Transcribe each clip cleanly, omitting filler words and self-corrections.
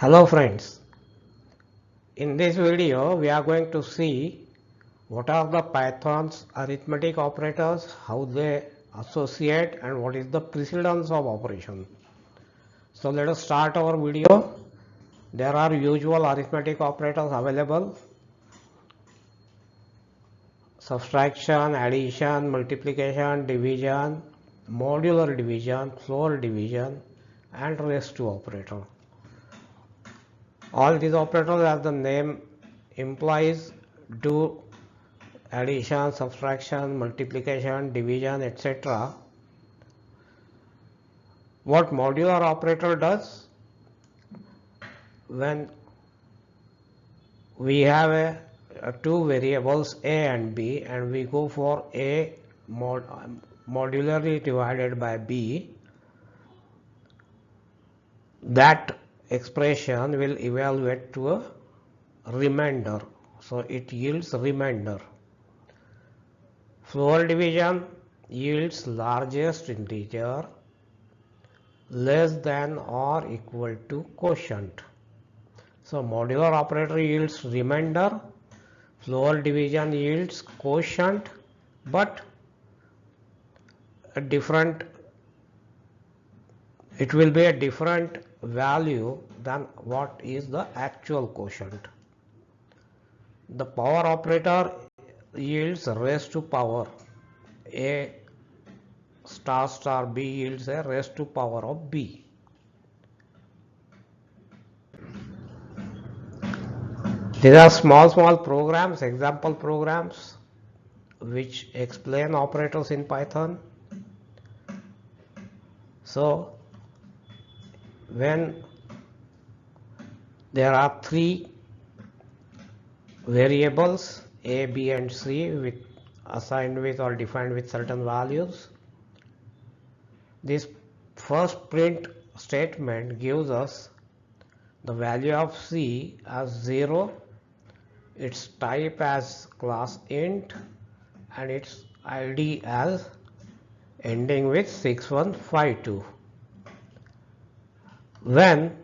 Hello friends, in this video we are going to see what are the Python's arithmetic operators, how they associate and what is the precedence of operation. So let us start our video. There are usual arithmetic operators available: subtraction, addition, multiplication, division, modular division, floor division and rest to operator. All these operators, as the name implies, do addition, subtraction, multiplication, division, etc. What modular operator does, when we have two variables a and b and we go for a modularly divided by b, that expression will evaluate to a remainder. So it yields remainder. Floor division yields largest integer less than or equal to quotient. So modular operator yields remainder, floor division yields quotient, but it will be a different value than what is the actual quotient. The power operator yields raised to power. A star star b yields a raised to power of b. These are small programs, example programs, which explain operators in Python. So when there are three variables a, b and c assigned with or defined with certain values, this first print statement gives us the value of c as 0, its type as class int and its id as ending with 6152. When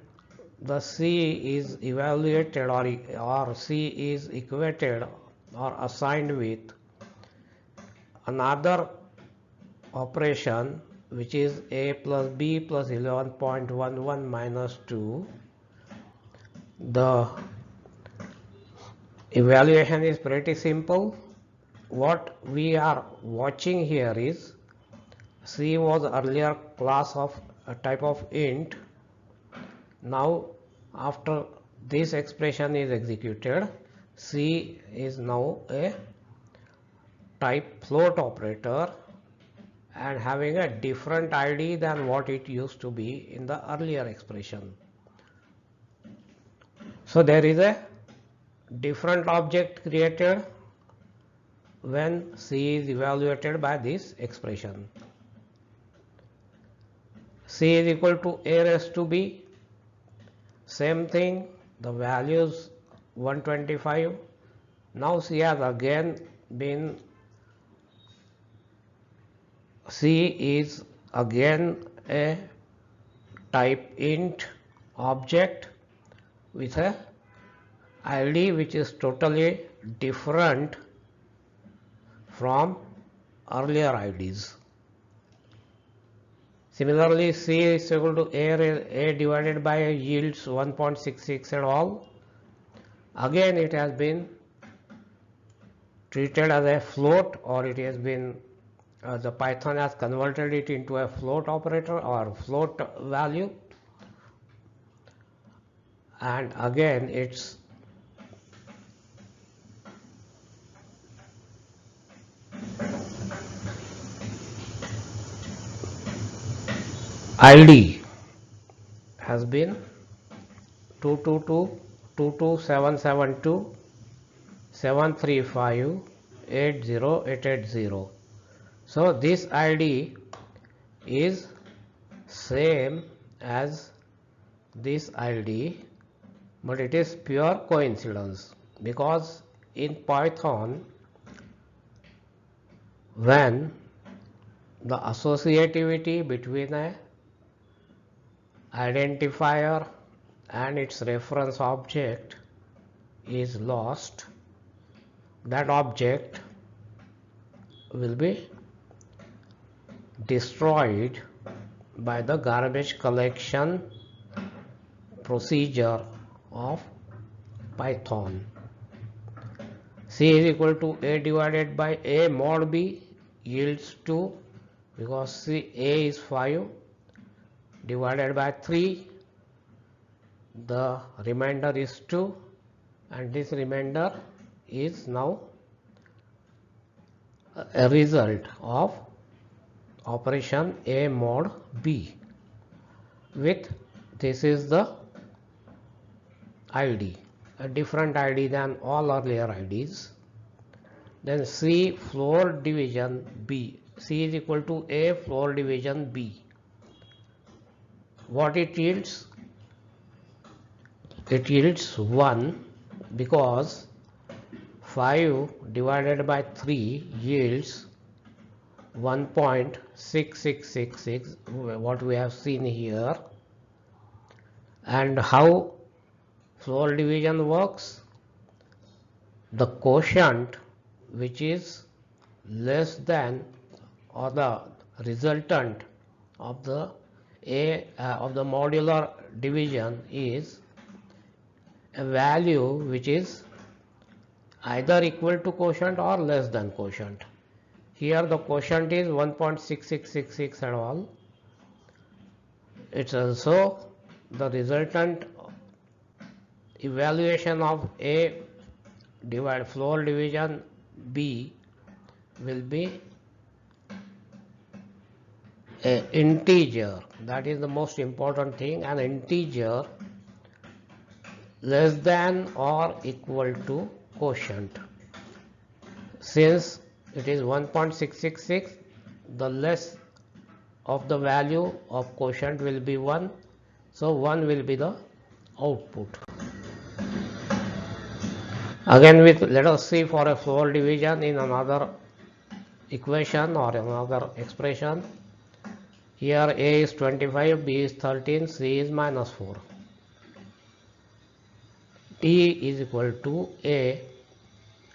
the c is evaluated or c is equated or assigned with another operation, which is a plus b plus 11.11 minus 2, the evaluation is pretty simple. What we are watching here is c was earlier class of a type of int. Now after this expression is executed, c is now a type float operator and having a different id than what it used to be in the earlier expression. So there is a different object created when c is evaluated by this expression. C is equal to a raised to b. Same thing, the values 125. Now c has again been, c is again a type int object with a id which is totally different from earlier IDs. Similarly, c is equal to a divided by yields 1.66 and all. Again it has been treated as a float, or it has been the Python has converted it into a float operator or float value, and again its ID has been 222 22772 735 80880. So this ID is same as this ID, but it is pure coincidence, because in Python when the associativity between a identifier and its reference object is lost, that object will be destroyed by the garbage collection procedure of Python. C is equal to A divided by A mod B yields 2, because C, A is 5 divided by 3, the remainder is 2, and this remainder is now a result of operation A mod B with, this is the ID, a different ID than all earlier IDs. Then C floor division B, C is equal to A floor division B. What it yields? It yields 1, because 5 divided by 3 yields 1.6666, what we have seen here. And how floor division works? The quotient which is less than, or the resultant of the modular division is a value which is either equal to quotient or less than quotient. Here the quotient is 1.6666 and all. It's also the resultant evaluation of A divided floor division B will be an integer. That is the most important thing, an integer less than or equal to quotient. Since it is 1.666, the less of the value of quotient will be 1, so 1 will be the output. Again, let us see for a floor division in another equation or another expression. Here A is 25, B is 13, C is minus 4. T is equal to A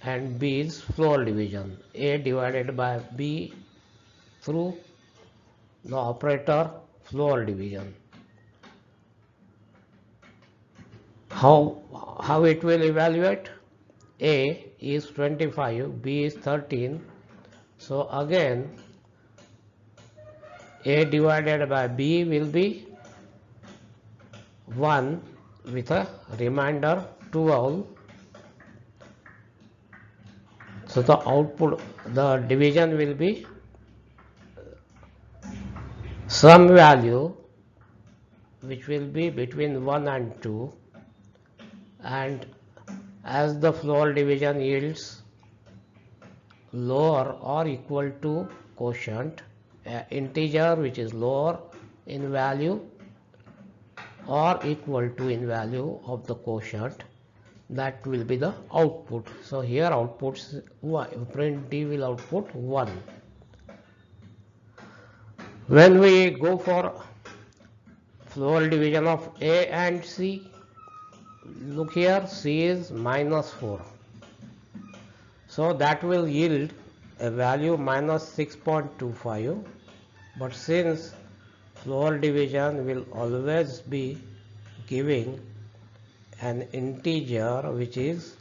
and B is floor division. A divided by B through the operator floor division. How it will evaluate? A is 25, B is 13. So again A divided by B will be 1 with a remainder 12. So the output, the division will be some value which will be between 1 and 2, and as the floor division yields lower or equal to quotient, integer which is lower in value or equal to in value of the quotient, that will be the output. So here outputs print D will output 1. When we go for floor division of A and C, look here, C is minus 4. So that will yield a value minus 6.25. But since floor division will always be giving an integer which is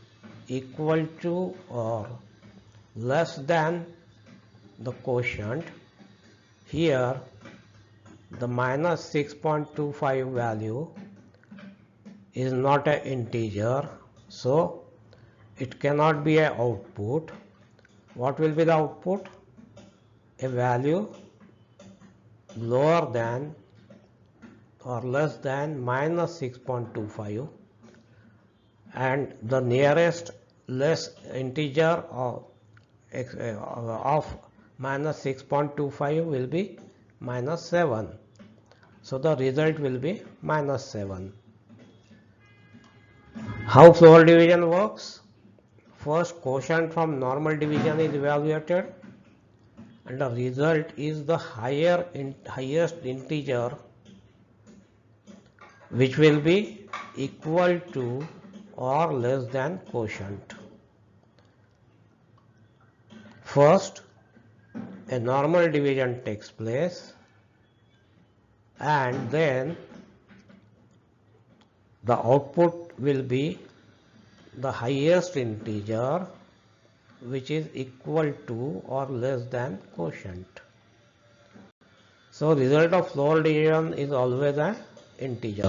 equal to or less than the quotient, here the minus 6.25 value is not an integer, so it cannot be an output. What will be the output? A value lower than or less than minus 6.25, and the nearest less integer of minus 6.25 will be minus 7. So the result will be minus 7. How floor division works? First, quotient from normal division is evaluated, and the result is the highest integer, which will be equal to or less than quotient. First, a normal division takes place, and then the output will be the highest integer which is equal to or less than quotient. So result of floor division is always an integer.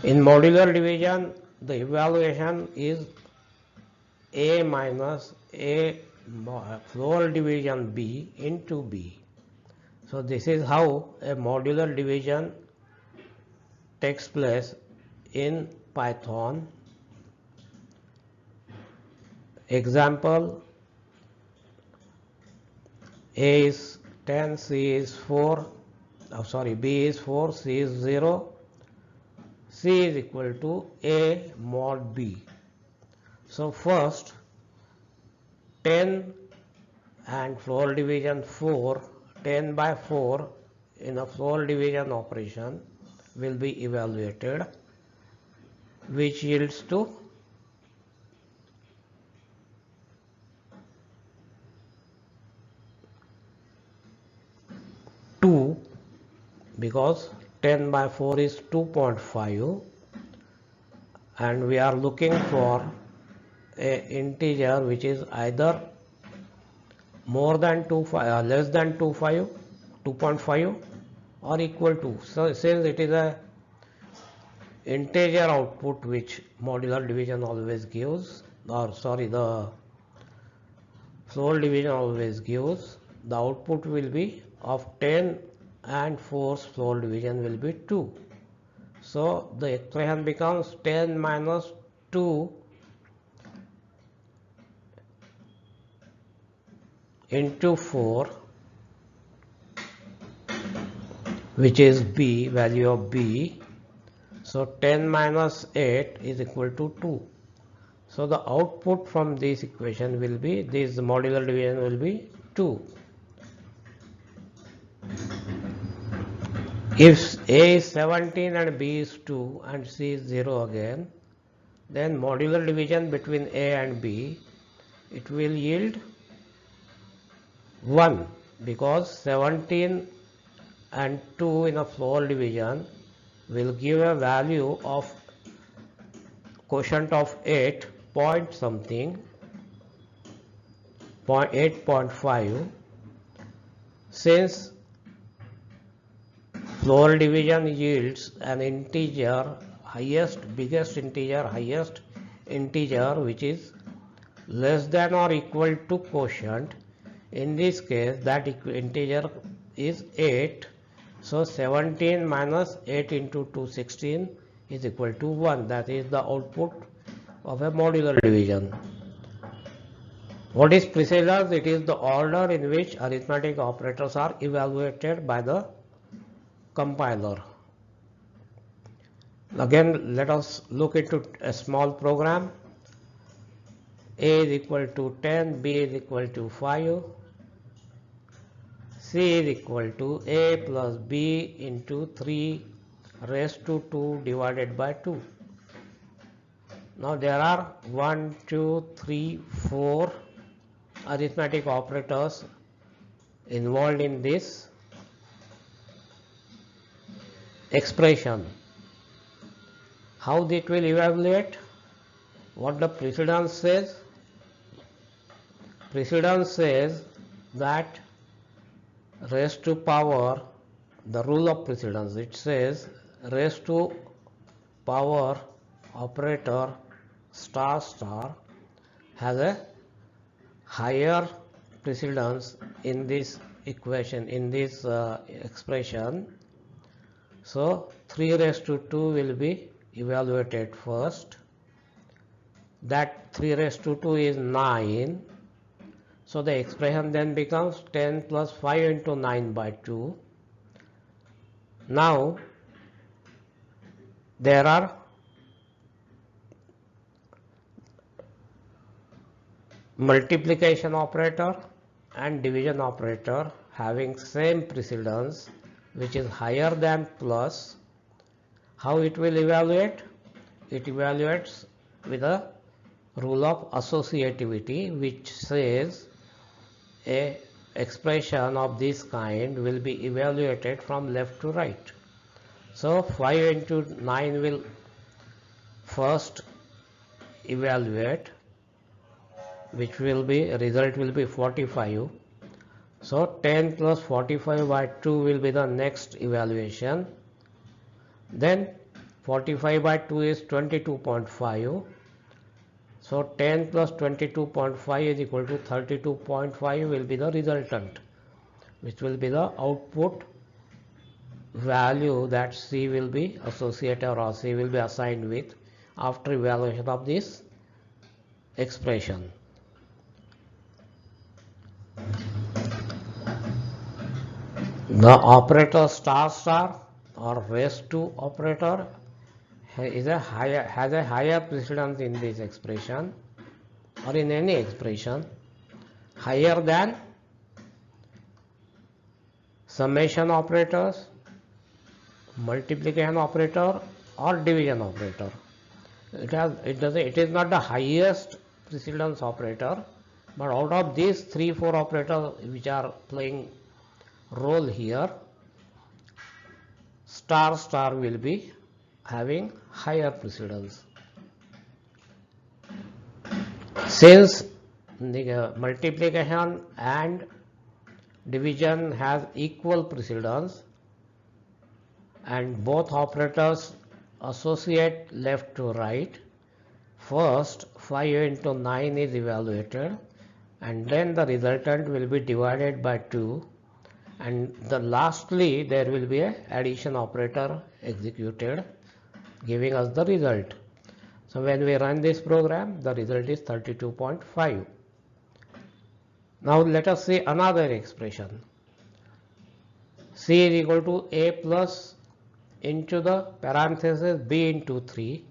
In modular division, the evaluation is a minus a floor division b into b. So this is how a modular division takes place in Python. Example, A is 10, C is 4, B is 4, C is 0, C is equal to A mod B. So first 10 and floor division 4, 10 by 4 in a floor division operation will be evaluated, which yields to 2, because 10 by 4 is 2.5, and we are looking for a integer which is either more than 2.5, less than 2.5 or equal to. So since it is a integer output which modular division always gives, the floor division always gives, the output will be of 10 and 4's floor division will be 2. So the expression becomes 10 minus 2 into 4, which is b, value of b. So 10 minus 8 is equal to 2. So the output from this equation will be, this modular division will be 2. If A is 17 and B is 2 and C is 0 again, then modular division between A and B, it will yield 1, because 17 and 2 in a floor division will give a value of quotient of 8 point something, 8.5. Since floor division yields an integer, biggest integer, highest integer which is less than or equal to quotient, in this case that integer is 8. So 17 minus 8 into 2, 16 is equal to 1. That is the output of a modular division. What is precedence? It is the order in which arithmetic operators are evaluated by the compiler. Again, let us look into a small program. A is equal to 10, B is equal to 5, C is equal to A plus B into 3 raised to 2 divided by 2. Now there are 1, 2, 3, 4 arithmetic operators involved in this expression. How it will evaluate? What the precedence says? Precedence says that raised to power, the rule of precedence, it says raised to power operator star star has a higher precedence in this equation, in this expression. So 3 raised to 2 will be evaluated first. That 3 raised to 2 is 9. So the expression then becomes 10 plus 5 into 9 by 2. Now there are multiplication operator and division operator having same precedence, which is higher than plus, How it will evaluate? It evaluates with a rule of associativity, which says a expression of this kind will be evaluated from left to right. So 5 into 9 will first evaluate, which will be, result will be 45. So 10 plus 45 by 2 will be the next evaluation. Then 45 by 2 is 22.5. So 10 plus 22.5 is equal to 32.5 will be the resultant, which will be the output value that C will be associated or C will be assigned with after evaluation of this expression. The operator star star or raised to operator has a higher precedence in this expression or in any expression, higher than summation operators, multiplication operator or division operator. It is not the highest precedence operator, but out of these 3-4 operators which are playing role here, star star will be having higher precedence. Since the multiplication and division has equal precedence and both operators associate left to right, first 5 into 9 is evaluated and then the resultant will be divided by 2, and lastly there will be an addition operator executed giving us the result. So when we run this program, the result is 32.5. Now let us see another expression. C is equal to A plus into the parenthesis B into 3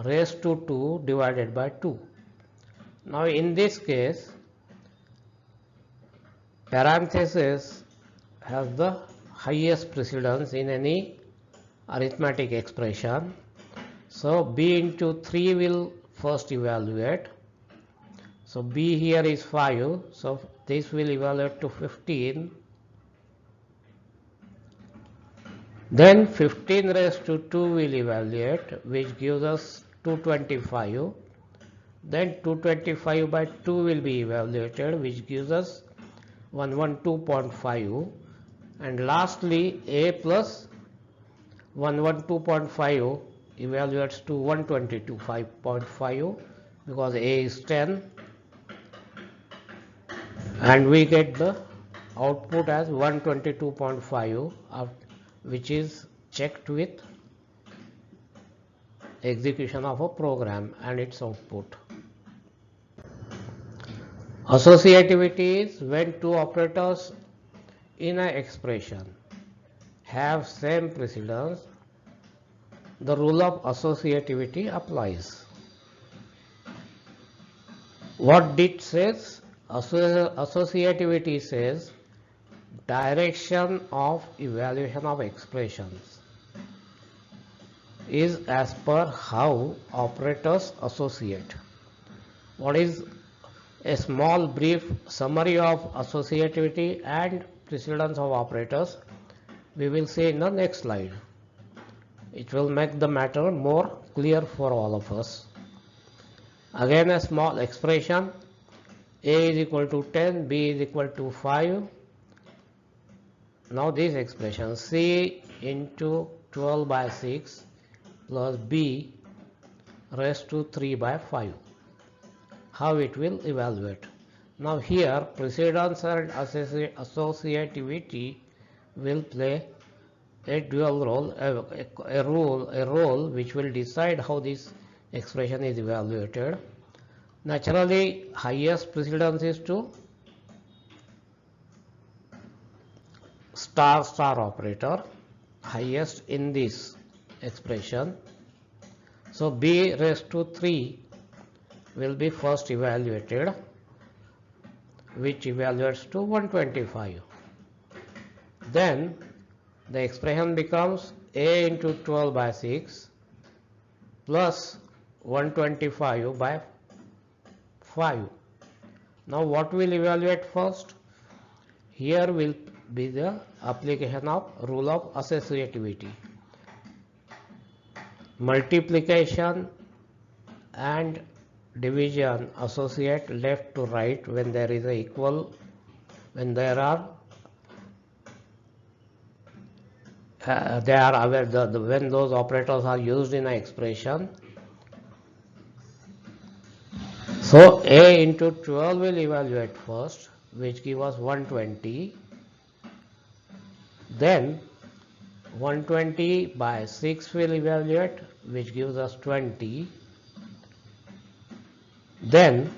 raised to 2 divided by 2. Now in this case, parenthesis has the highest precedence in any arithmetic expression. So B into 3 will first evaluate. So B here is 5, so this will evaluate to 15. Then 15 raised to 2 will evaluate, which gives us 225. Then 225 by 2 will be evaluated, which gives us 112.5. And lastly, A plus 112.5 evaluates to 122.5 because A is 10, and we get the output as 122.5, which is checked with execution of a program and its output. Associativity is when two operators in an expression have same precedence, the rule of associativity applies. What DIT says? Associativity says direction of evaluation of expressions is as per how operators associate. What is a small brief summary of associativity and precedence of operators we will see in the next slide. It will make the matter more clear for all of us. Again, a small expression: A is equal to 10, B is equal to 5. Now this expression, C into 12 by 6 plus B raised to 3 by 5. How it will evaluate? Now here precedence and associativity will play a dual role, a role which will decide how this expression is evaluated. Naturally, highest precedence is to star star operator, highest in this expression. So B raised to 3 will be first evaluated, which evaluates to 125. Then the expression becomes a into 12 by 6 plus 125 by 5. Now what will evaluate first? Here will be the application of rule of associativity. Multiplication and division associate left to right when there is a equal, when there are they are aware when those operators are used in an expression. So a into 12 will evaluate first, which gives us 120. Then 120 by 6 will evaluate, which gives us 20. Then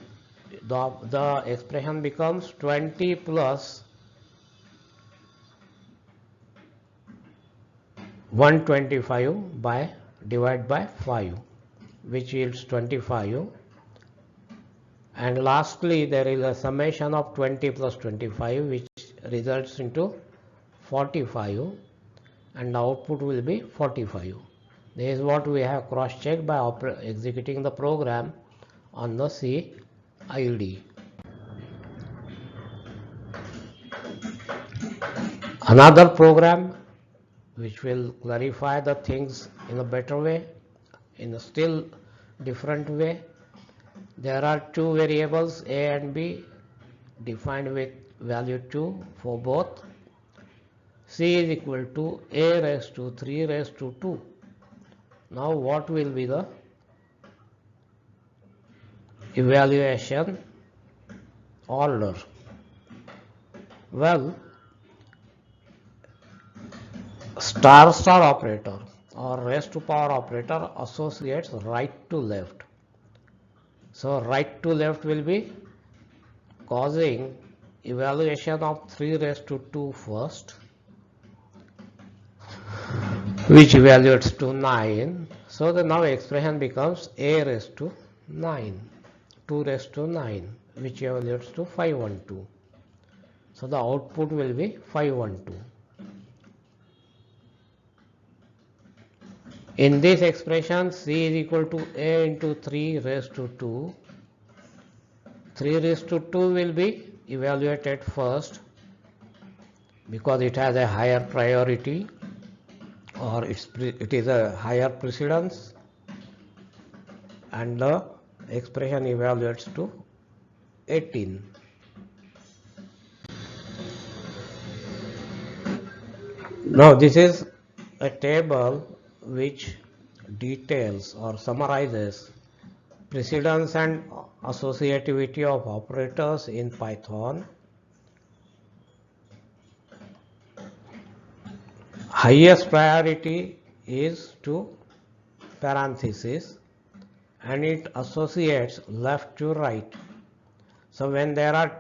the expression becomes 20 plus 125 by divided by 5, which yields 25. And lastly, there is a summation of 20 plus 25, which results into 45, and the output will be 45. This is what we have cross-checked by executing the program on the C IDE. Another program which will clarify the things in a better way, in a still different way. There are two variables a and b defined with value 2 for both. C is equal to a raised to 3 raised to 2. Now what will be the evaluation order? Well, star operator or raised to power operator associates right to left. So right to left will be causing evaluation of 3 raised to 2 first, which evaluates to 9. So the now expression becomes a raised to 9, 2 raised to 9, which evaluates to 512. So the output will be 512. In this expression, C is equal to a into 3 raised to 2. 3 raised to 2 will be evaluated first because it has a higher priority, or it is a higher precedence, and the expression evaluates to 18. Now this is a table which details or summarizes precedence and associativity of operators in Python. Highest priority is to parenthesis, and it associates left to right. So when there are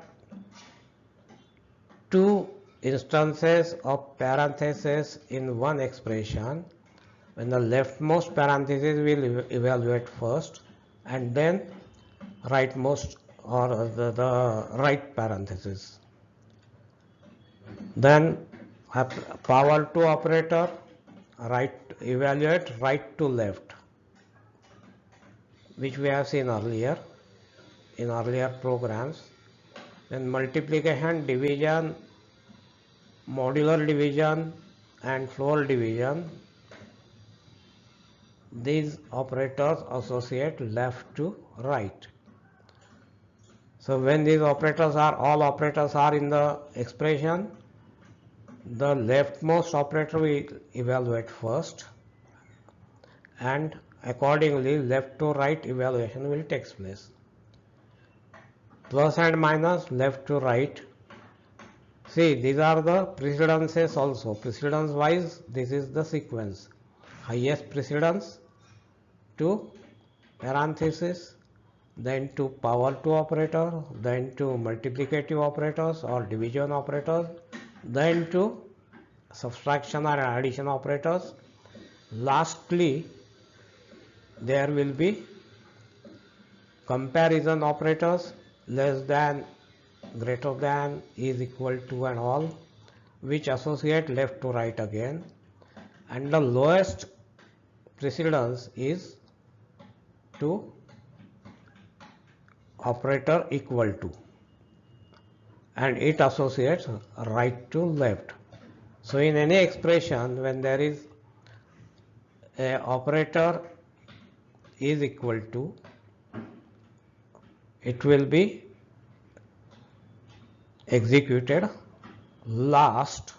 two instances of parenthesis in one expression, when the leftmost parenthesis will evaluate first, and then rightmost or the right parenthesis. Then power to operator evaluate right to left, which we have seen earlier in earlier programs. Then multiplication, division, modular division and floor division, these operators associate left to right. So when these operators are, all operators are in the expression, the leftmost operator will evaluate first, and accordingly left to right evaluation will take place. Plus and minus, left to right. See, these are the precedences also. Precedence wise, this is the sequence. Highest precedence to parenthesis, then to power to operator, then to multiplicative operators or division operators, then to subtraction or addition operators. Lastly, there will be comparison operators, less than, greater than, is equal to and all. which associate left to right again, and the lowest precedence is to operator equal to, and it associates right to left. So in any expression, when there is a operator is equal to, it will be executed last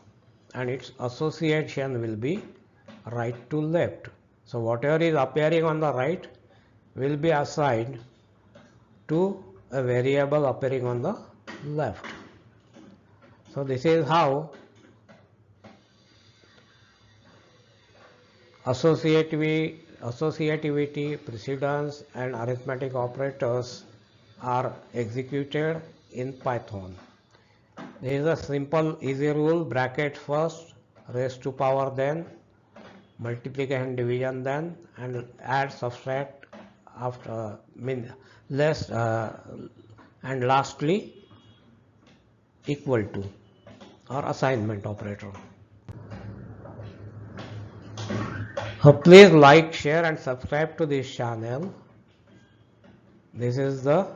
and its association will be right to left. So whatever is appearing on the right will be assigned to a variable appearing on the left. So this is how associativity, precedence and arithmetic operators are executed in Python. There is a simple easy rule: bracket first, raised to power then, multiplication division then, and add subtract after less and lastly equal to or assignment operator. So please like, share and subscribe to this channel. This is the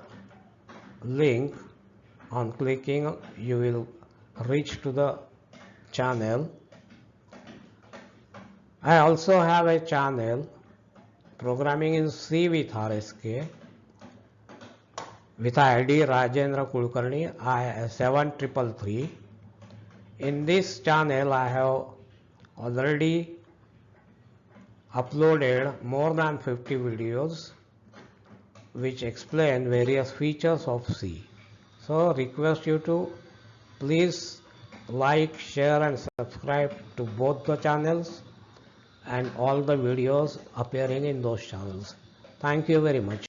link. On clicking you will reach to the channel. I also have a channel, Programming in C with RSK, with ID Rajendra Kulkarni, 7333. In this channel I have already uploaded more than 50 videos which explain various features of C. So request you to please like, share and subscribe to both the channels and all the videos appearing in those channels. Thank you very much.